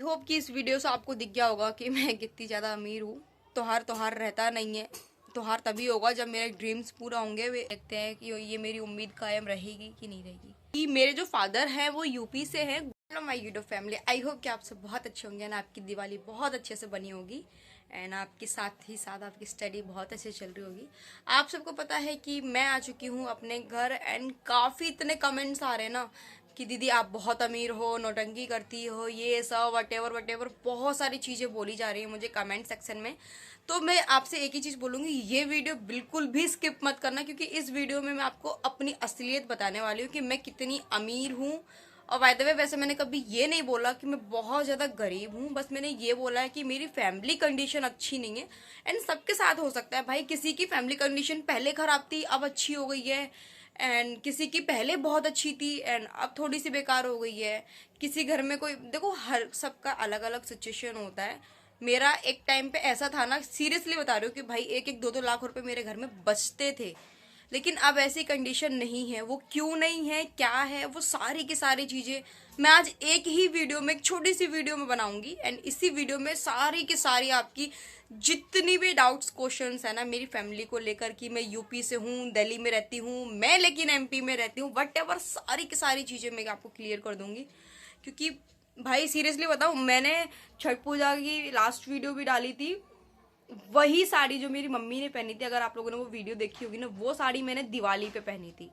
Hope कि इस video से आपको दिख गया होगा कि मैं कितनी ज़्यादा अमीर हूँ। त्योहार रहता नहीं है। त्योहार तभी होगा जब मेरे ड्रीम्स पूरा होंगे। वे देखते हैं कि ये मेरी उम्मीद कायम रहेगी कि नहीं रहेगी। कि मेरे जो फादर हैं वो यूपी से हैं। My YouTube family, I hope कि आप सब बहुत अच्छे होंगे ना, आपकी दिवाली बहुत अच्छे से बनी होगी एंड आपके साथ ही साथ आपकी स्टडी बहुत अच्छे चल रही होगी। आप सबको पता है कि मैं आ चुकी हूँ अपने घर एंड काफ़ी इतने कमेंट्स आ रहे हैं ना कि दीदी आप बहुत अमीर हो, नौटंकी करती हो, ये सब वटेवर बहुत सारी चीज़ें बोली जा रही हैं मुझे कमेंट सेक्शन में। तो मैं आपसे एक ही चीज़ बोलूँगी, ये वीडियो बिल्कुल भी स्किप मत करना, क्योंकि इस वीडियो में मैं आपको अपनी असलियत बताने वाली हूँ कि मैं कितनी अमीर हूँ। और बाय द वे वैसे मैंने कभी ये नहीं बोला कि मैं बहुत ज़्यादा गरीब हूँ, बस मैंने ये बोला है कि मेरी फैमिली कंडीशन अच्छी नहीं है। एंड सबके साथ हो सकता है भाई, किसी की फैमिली कंडीशन पहले खराब थी अब अच्छी हो गई है, एंड किसी की पहले बहुत अच्छी थी एंड अब थोड़ी सी बेकार हो गई है। किसी घर में कोई, देखो हर सबका अलग अलग सिचुएशन होता है। मेरा एक टाइम पे ऐसा था ना, सीरियसली बता रही हूँ कि भाई एक एक दो दो लाख रुपए मेरे घर में बचते थे, लेकिन अब ऐसी कंडीशन नहीं है। वो क्यों नहीं है, क्या है, वो सारी की सारी चीज़ें मैं आज एक ही वीडियो में, एक छोटी सी वीडियो में बनाऊंगी एंड इसी वीडियो में सारी की सारी आपकी जितनी भी डाउट्स क्वेश्चंस है ना मेरी फैमिली को लेकर, कि मैं यूपी से हूँ, दिल्ली में रहती हूँ मैं, लेकिन एमपी में रहती हूँ, वट एवर, सारी की सारी चीज़ें मैं आपको क्लियर कर दूंगी। क्योंकि भाई सीरियसली बताऊँ, मैंने छठ पूजा की लास्ट वीडियो भी डाली थी, वही साड़ी जो मेरी मम्मी ने पहनी थी, अगर आप लोगों ने वो वीडियो देखी होगी ना, वो साड़ी मैंने दिवाली पे पहनी थी।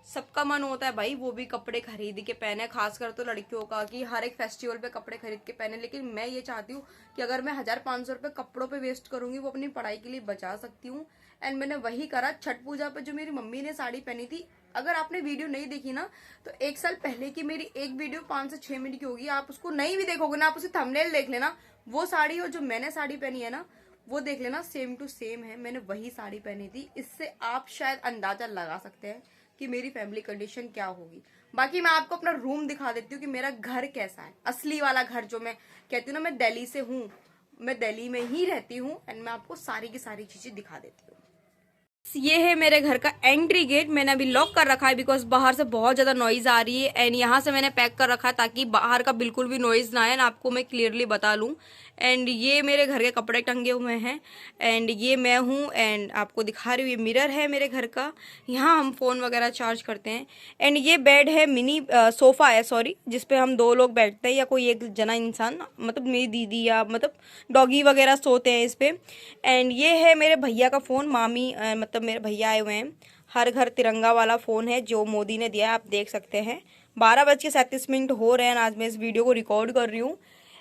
सबका मन होता है भाई वो भी कपड़े खरीद के पहने, खासकर तो लड़कियों का, कि हर एक फेस्टिवल पे कपड़े खरीद के पहने। लेकिन मैं ये चाहती हूँ कि अगर मैं 1,000-500 रुपये कपड़ों पे वेस्ट करूंगी, वो अपनी पढ़ाई के लिए बचा सकती हूँ। एंड मैंने वही करा। छठ पूजा पे जो मेरी मम्मी ने साड़ी पहनी थी, अगर आपने वीडियो नहीं देखी ना, तो 1 साल पहले की मेरी एक वीडियो 5 से 6 मिनट की होगी, आप उसको नहीं भी देखोगे ना, आप उसे थंबनेल देख लेना, वो साड़ी और जो मैंने साड़ी पहनी है ना, वो देख लेना, सेम टू सेम है। मैंने वही साड़ी पहनी थी। इससे आप शायद अंदाजा लगा सकते हैं कि मेरी फैमिली कंडीशन क्या होगी। बाकी मैं आपको अपना रूम दिखा देती हूँ कि मेरा घर कैसा है, असली वाला घर जो मैं कहती हूँ ना, मैं दिल्ली से हूँ, मैं दिल्ली में ही रहती हूँ एंड मैं आपको सारी की सारी चीजें दिखा देती हूँ। ये है मेरे घर का एंट्री गेट। मैंने अभी लॉक कर रखा है बिकॉज बाहर से बहुत ज़्यादा नॉइज़ आ रही है एंड यहाँ से मैंने पैक कर रखा है ताकि बाहर का बिल्कुल भी नॉइज़ ना आए ना, आपको मैं क्लियरली बता लूँ। एंड ये मेरे घर के कपड़े टंगे हुए हैं एंड ये मैं हूँ एंड आपको दिखा रही हूँ, ये मिरर है मेरे घर का, यहाँ हम फ़ोन वगैरह चार्ज करते हैं। एंड ये बेड है, मिनी सोफ़ा है सॉरी, जिसपे हम 2 लोग बैठते हैं या कोई एक जना इंसान, मतलब मेरी दीदी या मतलब डॉगी वगैरह सोते हैं इस पे। एंड ये है मेरे भैया का फ़ोन, मामी मतलब मेरे भैया आए हुए हैं, हर घर तिरंगा वाला फ़ोन है जो मोदी ने दिया है, आप देख सकते हैं। 12:37 हो रहे हैं, आज मैं इस वीडियो को रिकॉर्ड कर रही हूँ।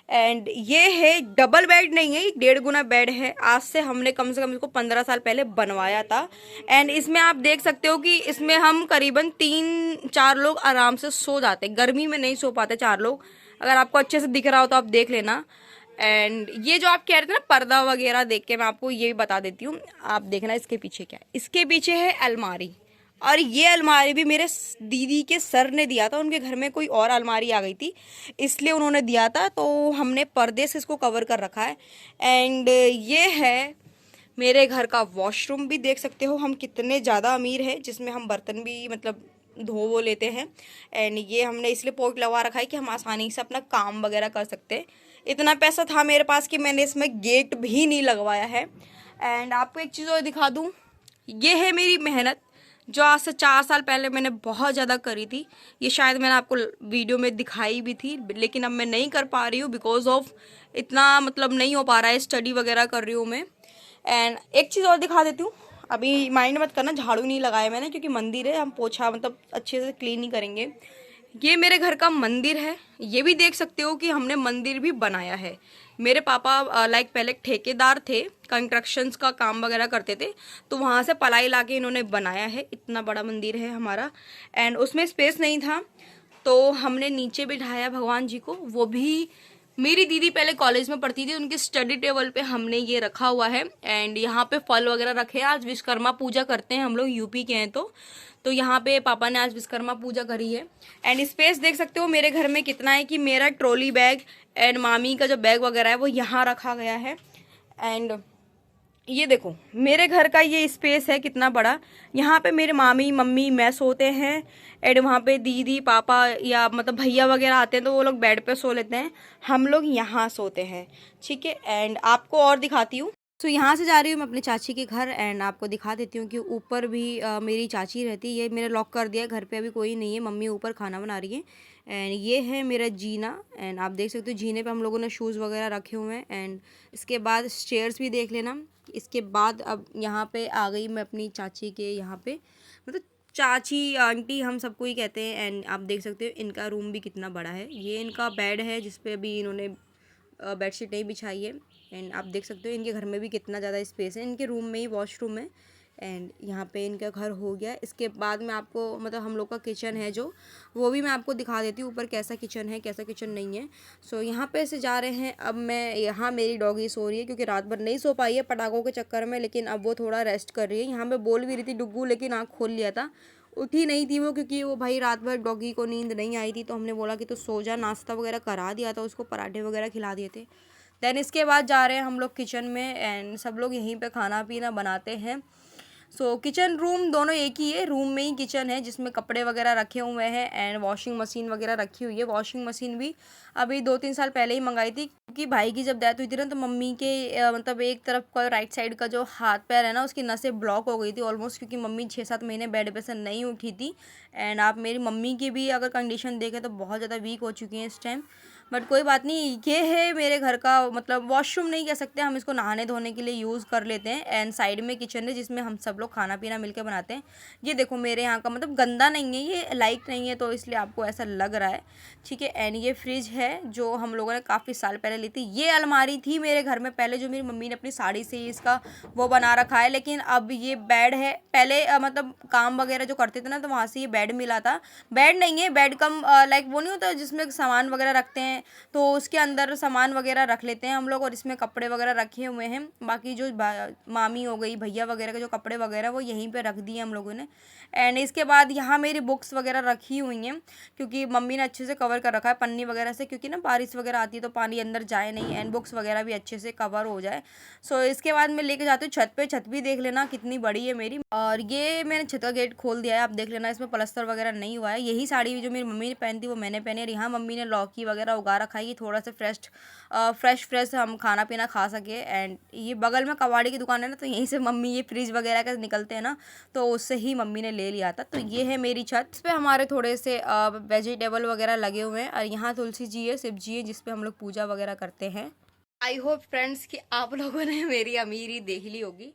एंड ये है डबल बेड नहीं है, 1.5 गुना बेड है। आज से हमने कम से कम इसको 15 साल पहले बनवाया था एंड इसमें आप देख सकते हो कि इसमें हम करीबन 3-4 लोग आराम से सो जाते। गर्मी में नहीं सो पाते 4 लोग, अगर आपको अच्छे से दिख रहा हो तो आप देख लेना। एंड ये जो आप कह रहे थे ना पर्दा वगैरह देख के, मैं आपको ये भी बता देती हूँ, आप देखना इसके पीछे क्या है। इसके पीछे है अलमारी, और ये अलमारी भी मेरे दीदी के सर ने दिया था, उनके घर में कोई और अलमारी आ गई थी इसलिए उन्होंने दिया था, तो हमने पर्दे से इसको कवर कर रखा है। एंड ये है मेरे घर का वॉशरूम, भी देख सकते हो हम कितने ज़्यादा अमीर हैं, जिसमें हम बर्तन भी मतलब धो वो लेते हैं। एंड ये हमने इसलिए पोर्ट लगा रखा है कि हम आसानी से अपना काम वगैरह कर सकते हैं। इतना पैसा था मेरे पास कि मैंने इसमें गेट भी नहीं लगवाया है। एंड आपको एक चीज़ और दिखा दूँ, ये है मेरी मेहनत जो आज से 4 साल पहले मैंने बहुत ज़्यादा करी थी। ये शायद मैंने आपको वीडियो में दिखाई भी थी, लेकिन अब मैं नहीं कर पा रही हूँ बिकॉज ऑफ इतना मतलब नहीं हो पा रहा है, स्टडी वगैरह कर रही हूँ मैं। एंड एक चीज़ और दिखा देती हूँ, अभी माइंड मत करना झाड़ू नहीं लगाया मैंने, क्योंकि मंदिर है, हम पोछा मतलब अच्छे से क्लीन नहीं करेंगे। ये मेरे घर का मंदिर है, ये भी देख सकते हो कि हमने मंदिर भी बनाया है। मेरे पापा लाइक पहले ठेकेदार थे, कंस्ट्रक्शंस का काम वगैरह करते थे, तो वहाँ से पलाई ला के इन्होंने बनाया है। इतना बड़ा मंदिर है हमारा एंड उसमें स्पेस नहीं था तो हमने नीचे बिठाया भगवान जी को। वो भी मेरी दीदी पहले कॉलेज में पढ़ती थी, उनके स्टडी टेबल पे हमने ये रखा हुआ है। एंड यहाँ पे फल वगैरह रखे हैं, आज विश्वकर्मा पूजा करते हैं हम लोग, यूपी के हैं तो यहाँ पे पापा ने आज विश्वकर्मा पूजा करी है। एंड स्पेस देख सकते हो मेरे घर में कितना है, कि मेरा ट्रॉली बैग एंड मामी का जो बैग वगैरह है वो यहाँ रखा गया है। एंड ये देखो मेरे घर का ये स्पेस है कितना बड़ा। यहाँ पे मेरे मामी मम्मी मैं सोते हैं, एंड वहाँ पे दीदी पापा या मतलब भैया वगैरह आते हैं तो वो लोग बेड पे सो लेते हैं, हम लोग यहाँ सोते हैं। ठीक है, एंड आपको और दिखाती हूँ। तो यहाँ से जा रही हूँ मैं अपने चाची के घर, एंड आपको दिखा देती हूँ कि ऊपर भी मेरी चाची रहती है। ये मैंने लॉक कर दिया है, घर पे अभी कोई नहीं है, मम्मी ऊपर खाना बना रही है। एंड ये है मेरा जीना, एंड आप देख सकते हो जीने पे हम लोगों ने शूज़ वगैरह रखे हुए हैं। एंड इसके बाद स्टेयर्स भी देख लेना। इसके बाद अब यहाँ पे आ गई मैं अपनी चाची के यहाँ पे, मतलब चाची आंटी हम सबको ही कहते हैं। एंड आप देख सकते हो इनका रूम भी कितना बड़ा है। ये इनका बेड है जिसपे अभी इन्होंने बेडशीट नहीं बिछाई है। एंड आप देख सकते हो इनके घर में भी कितना ज़्यादा स्पेस है, इनके रूम में ही वॉशरूम है। एंड यहाँ पे इनका घर हो गया। इसके बाद मैं आपको मतलब हम लोग का किचन है जो, वो भी मैं आपको दिखा देती हूँ ऊपर कैसा किचन है कैसा किचन नहीं है। सो यहाँ पे से जा रहे हैं। अब मैं यहाँ मेरी डॉगी सो रही है क्योंकि रात भर नहीं सो पाई है पटाखों के चक्कर में, लेकिन अब वो थोड़ा रेस्ट कर रही है। यहाँ पे बोल भी रही थी डुग्गू, लेकिन आँख खोल लिया था, उठी नहीं थी वो, क्योंकि वो भाई रात भर डॉगी को नींद नहीं आई थी तो हमने बोला कि तो सो जा, नाश्ता वगैरह करा दिया था उसको, पराठे वगैरह खिला दिए थे। देन इसके बाद जा रहे हैं हम लोग किचन में, एंड सब लोग यहीं पे खाना पीना बनाते हैं। सो किचन रूम दोनों एक ही है, रूम में ही किचन है जिसमें कपड़े वगैरह रखे हुए हैं, एंड वॉशिंग मशीन वगैरह रखी हुई है। वॉशिंग मशीन भी अभी 2-3 साल पहले ही मंगाई थी, क्योंकि भाई की जब डेथ हुई थी ना तो मम्मी के मतलब एक तरफ का राइट साइड का जो हाथ पैर है ना उसकी नसें ब्लॉक हो गई थी ऑलमोस्ट, क्योंकि मम्मी 6-7 महीने बेड पे से नहीं उठी थी। एंड आप मेरी मम्मी की भी अगर कंडीशन देखें तो बहुत ज़्यादा वीक हो चुकी हैं इस टाइम। बट कोई बात नहीं, ये है मेरे घर का मतलब वॉशरूम नहीं कह सकते हम इसको, नहाने धोने के लिए यूज़ कर लेते हैं। एंड साइड में किचन है जिसमें हम सब लोग खाना पीना मिलकर बनाते हैं। ये देखो मेरे यहाँ का मतलब गंदा नहीं है, ये लाइट नहीं है तो इसलिए आपको ऐसा लग रहा है। ठीक है, एंड ये फ्रिज है जो हम लोगों ने काफ़ी साल पहले ली थी। ये अलमारी थी मेरे घर में पहले जो मेरी मम्मी ने अपनी साड़ी से ही इसका वो बना रखा है, लेकिन अब ये बेड है। पहले मतलब काम वगैरह जो करते थे ना तो वहाँ से ये बेड मिला था। बेड नहीं है, बेड कम लाइक वो नहीं होता जिसमें सामान वगैरह रखते हैं, तो उसके अंदर सामान वगैरह रख लेते हैं हम लोग, और इसमें कपड़े वगैरह रखे हुए हैं। बाकी जो मामी हो गई भैया वगैरह के जो कपड़े वगैरह वो यहीं पे रख दिए हम लोगों ने। एंड इसके बाद यहाँ मेरी बुक्स वगैरह रखी हुई हैं, क्योंकि मम्मी ने अच्छे से कवर कर रखा है पन्नी वगैरह से, क्योंकि ना बारिश वगैरह आती है तो पानी अंदर जाए नहीं, एंड बुक्स वगैरह भी अच्छे से कवर हो जाए। सो इसके बाद मैं लेके जाती हूँ छत पे। छत भी देख लेना कितनी बड़ी है मेरी। और ये मैंने छत का गेट खोल दिया है, आप देख लेना, इसमें प्लास्टर वगैरह नहीं हुआ है। यही साड़ी जो मेरी मम्मी ने पहनी थी वो मैंने पहनी, और यहाँ मम्मी ने लौकी वगैरह उगा रखा है, थोड़ा सा फ्रेश हम खाना पीना खा सके। एंड ये बगल में कबाड़ी की दुकान है ना, तो यहीं से मम्मी ये फ्रिज वगैरह का निकलते हैं ना, तो उससे ही मम्मी ने ले लिया था। तो ये है मेरी छत, इस पे हमारे थोड़े से वेजिटेबल वगैरह लगे हुए हैं, और यहाँ तुलसी जी है, शिव जी है, जिसपे हम लोग पूजा वगैरह करते हैं। आई होप फ्रेंड्स कि आप लोगों ने मेरी अमीरी देख ली होगी।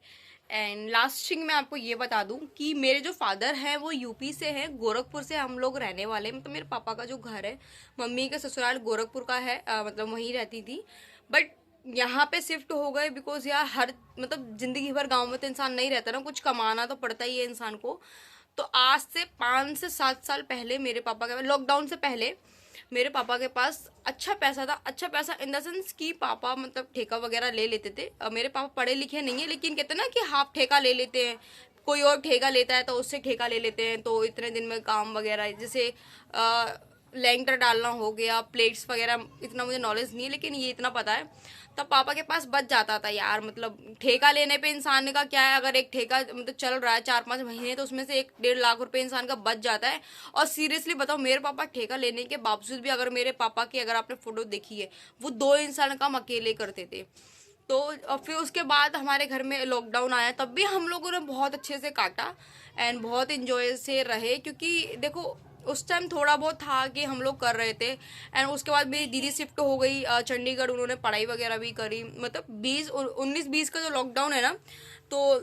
एंड लास्ट थिंग मैं आपको ये बता दूं कि मेरे जो फादर हैं वो यूपी से हैं, गोरखपुर से हम लोग रहने वाले हैं। मतलब मेरे पापा का जो घर है, मम्मी का ससुराल गोरखपुर का है, मतलब वहीं रहती थी, बट यहाँ पे शिफ्ट हो गए बिकॉज यार हर मतलब जिंदगी भर गाँव में तो इंसान नहीं रहता ना, कुछ कमाना तो पड़ता ही है इंसान को। तो आज से 5 से 7 साल पहले मेरे पापा का, लॉकडाउन से पहले मेरे पापा के पास अच्छा पैसा था। अच्छा पैसा इन द सेंस कि पापा मतलब ठेका वगैरह ले लेते थे। मेरे पापा पढ़े लिखे नहीं है, लेकिन कहते ना कि हाफ ठेका ले लेते हैं, कोई और ठेका लेता है तो उससे ठेका ले लेते हैं। तो इतने दिन में काम वगैरह जैसे लेंटर डालना हो गया, प्लेट्स वगैरह, इतना मुझे नॉलेज नहीं है लेकिन ये इतना पता है। तब पापा के पास बच जाता था यार, मतलब ठेका लेने पे इंसान का क्या है, अगर एक ठेका मतलब चल रहा है 4-5 महीने तो उसमें से 1-1.5 लाख रुपए इंसान का बच जाता है। और सीरियसली बताओ, मेरे पापा ठेका लेने के बावजूद भी, अगर मेरे पापा की अगर आपने फोटो देखी है, वो 2 इंसान काम अकेले करते थे। तो फिर उसके बाद हमारे घर में लॉकडाउन आया, तब भी हम लोगों ने बहुत अच्छे से काटा एंड बहुत इंजॉय से रहे, क्योंकि देखो उस टाइम थोड़ा बहुत था कि हम लोग कर रहे थे। एंड उसके बाद मेरी दीदी शिफ्ट हो गई चंडीगढ़, उन्होंने पढ़ाई वगैरह भी करी। मतलब 19-20 का जो लॉकडाउन है ना, तो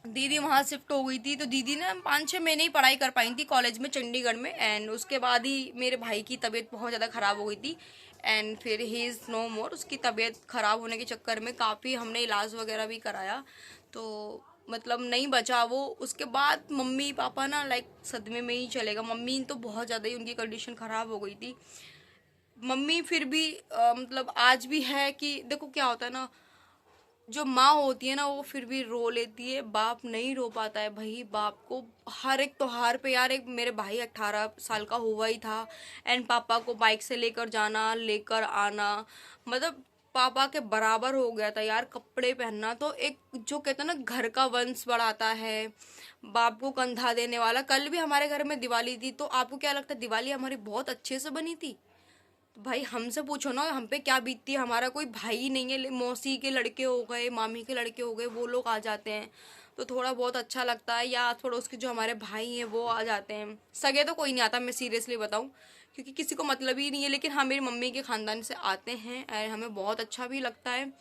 दीदी वहाँ शिफ्ट हो गई थी, तो दीदी ने 5-6 महीने ही पढ़ाई कर पाई थी कॉलेज में चंडीगढ़ में। एंड उसके बाद ही मेरे भाई की तबीयत बहुत ज़्यादा ख़राब हो गई थी, एंड फिर ही इज़ नो मोर। उसकी तबीयत ख़राब होने के चक्कर में काफ़ी हमने इलाज वगैरह भी कराया, तो मतलब नहीं बचा वो। उसके बाद मम्मी पापा ना लाइक सदमे में ही चलेगा। मम्मी तो बहुत ज़्यादा ही उनकी कंडीशन ख़राब हो गई थी। मम्मी फिर भी मतलब आज भी है कि देखो क्या होता है ना, जो माँ होती है ना वो फिर भी रो लेती है, बाप नहीं रो पाता है भाई। बाप को हर एक त्योहार पे यार, एक मेरे भाई 18 साल का हुआ ही था, एंड पापा को बाइक से लेकर जाना लेकर आना, मतलब पापा के बराबर हो गया था यार कपड़े पहनना। तो एक जो कहते हैं ना घर का वंश बढ़ाता है, बाप को कंधा देने वाला। कल भी हमारे घर में दिवाली थी, तो आपको क्या लगता है दिवाली हमारी बहुत अच्छे से बनी थी? तो भाई हमसे पूछो ना हम पे क्या बीतती है। हमारा कोई भाई नहीं है, मौसी के लड़के हो गए, मामी के लड़के हो गए, वो लोग आ जाते हैं तो थोड़ा बहुत अच्छा लगता है, या थोड़ा उसके जो हमारे भाई हैं वो आ जाते हैं। सगे तो कोई नहीं आता, मैं सीरियसली बताऊं, क्योंकि किसी को मतलब ही नहीं है। लेकिन हाँ, मेरी मम्मी के ख़ानदान से आते हैं और हमें बहुत अच्छा भी लगता है।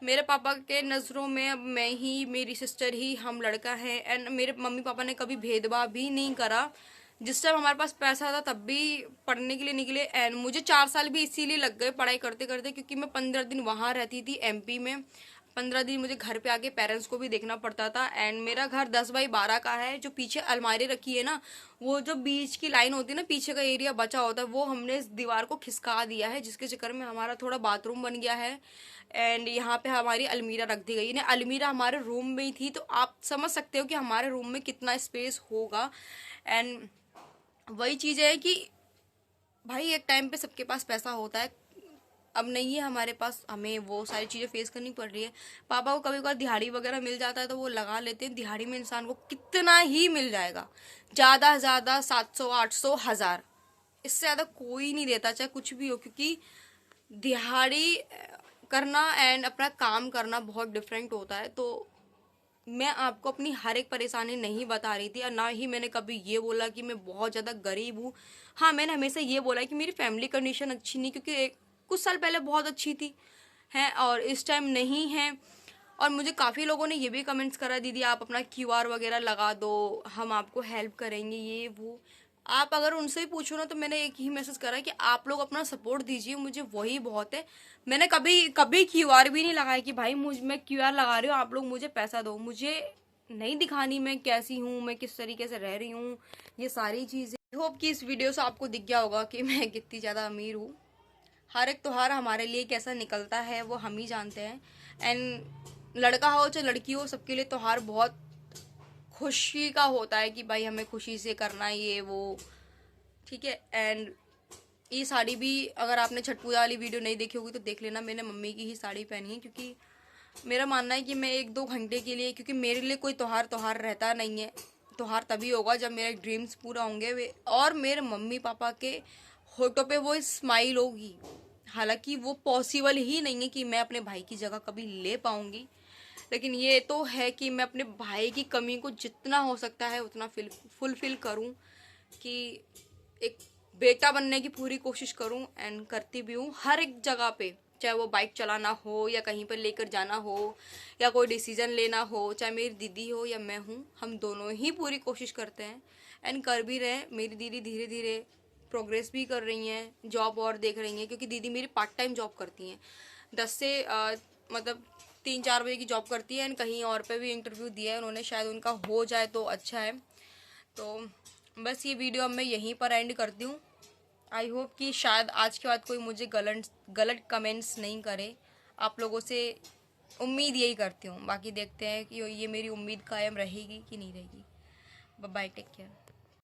मेरे पापा के नज़रों में अब मैं ही, मेरी सिस्टर ही, हम लड़का हैं। एंड मेरे मम्मी पापा ने कभी भेदभाव भी नहीं करा। जिस टाइम हमारे पास पैसा था तब भी पढ़ने के लिए निकले। एंड मुझे 4 साल भी इसीलिए लग गए पढ़ाई करते करते, क्योंकि मैं 15 दिन वहाँ रहती थी MP में। 15 दिन मुझे घर पे आके पेरेंट्स को भी देखना पड़ता था। एंड मेरा घर 10x12 का है। जो पीछे अलमारी रखी है ना, वो जो बीच की लाइन होती है ना, पीछे का एरिया बचा होता है, वो हमने इस दीवार को खिसका दिया है, जिसके चक्कर में हमारा थोड़ा बाथरूम बन गया है। एंड यहाँ पे हमारी अलमीरा रख दी गई है। अलमीरा हमारे रूम में ही थी, तो आप समझ सकते हो कि हमारे रूम में कितना स्पेस होगा। एंड वही चीज़ है कि भाई एक टाइम पे सबके पास पैसा होता है, अब नहीं है हमारे पास, हमें वो सारी चीज़ें फेस करनी पड़ रही है। पापा को कभी कभार दिहाड़ी वगैरह मिल जाता है तो वो लगा लेते हैं। दिहाड़ी में इंसान को कितना ही मिल जाएगा, ज़्यादा से ज़्यादा 700 800 1000, इससे ज़्यादा कोई नहीं देता, चाहे कुछ भी हो। क्योंकि दिहाड़ी करना एंड अपना काम करना बहुत डिफरेंट होता है। तो मैं आपको अपनी हर एक परेशानी नहीं बता रही थी, और ना ही मैंने कभी ये बोला कि मैं बहुत ज़्यादा गरीब हूँ। हाँ, मैंने हमेशा ये बोला कि मेरी फैमिली कंडीशन अच्छी नहीं, क्योंकि कुछ साल पहले बहुत अच्छी थी हैं और इस टाइम नहीं है। और मुझे काफ़ी लोगों ने ये भी कमेंट्स करा, दीदी आप अपना QR वगैरह लगा दो, हम आपको हेल्प करेंगे, ये वो। आप अगर उनसे ही पूछो ना, तो मैंने एक ही मैसेज करा कि आप लोग अपना सपोर्ट दीजिए, मुझे वही बहुत है। मैंने कभी कभी QR भी नहीं लगाया कि भाई मैं QR लगा रही हूँ, आप लोग मुझे पैसा दो। मुझे नहीं दिखानी मैं कैसी हूँ, मैं किस तरीके से रह रही हूँ, ये सारी चीज़ें। होप कि इस वीडियो से आपको दिख गया होगा कि मैं कितनी ज़्यादा अमीर हूँ। हर एक त्योहार हमारे लिए कैसा निकलता है वो हम ही जानते हैं। एंड लड़का हो चाहे लड़की हो, सबके लिए त्योहार बहुत खुशी का होता है कि भाई हमें खुशी से करना है ये वो, ठीक है। एंड ये साड़ी भी, अगर आपने छठ पूजा वाली वीडियो नहीं देखी होगी तो देख लेना, मैंने मम्मी की ही साड़ी पहनी है। क्योंकि मेरा मानना है कि मैं 1-2 घंटे के लिए, क्योंकि मेरे लिए कोई त्योहार रहता नहीं है। त्योहार तभी होगा जब मेरे ड्रीम्स पूरा होंगे वे, और मेरे मम्मी पापा के होठों पे वो स्माइल होगी। हालांकि वो पॉसिबल ही नहीं है कि मैं अपने भाई की जगह कभी ले पाऊंगी, लेकिन ये तो है कि मैं अपने भाई की कमी को जितना हो सकता है उतना फुलफिल करूं, कि एक बेटा बनने की पूरी कोशिश करूं। एंड करती भी हूँ हर एक जगह पे, चाहे वो बाइक चलाना हो या कहीं पर लेकर जाना हो या कोई डिसीजन लेना हो, चाहे मेरी दीदी हो या मैं हूँ, हम दोनों ही पूरी कोशिश करते हैं एंड कर भी रहे हैं। मेरी दीदी धीरे धीरे प्रोग्रेस भी कर रही हैं, जॉब और देख रही हैं, क्योंकि दीदी मेरी पार्ट टाइम जॉब करती हैं। 10 से मतलब 3-4 बजे की जॉब करती है एंड कहीं और पे भी इंटरव्यू दिया है उन्होंने, शायद उनका हो जाए तो अच्छा है। तो बस ये वीडियो अब मैं यहीं पर एंड करती हूँ। आई होप कि शायद आज के बाद कोई मुझे गलत कमेंट्स नहीं करे। आप लोगों से उम्मीद यही करती हूँ, बाकी देखते हैं कि ये मेरी उम्मीद कायम रहेगी कि नहीं रहेगी। Bye, take care.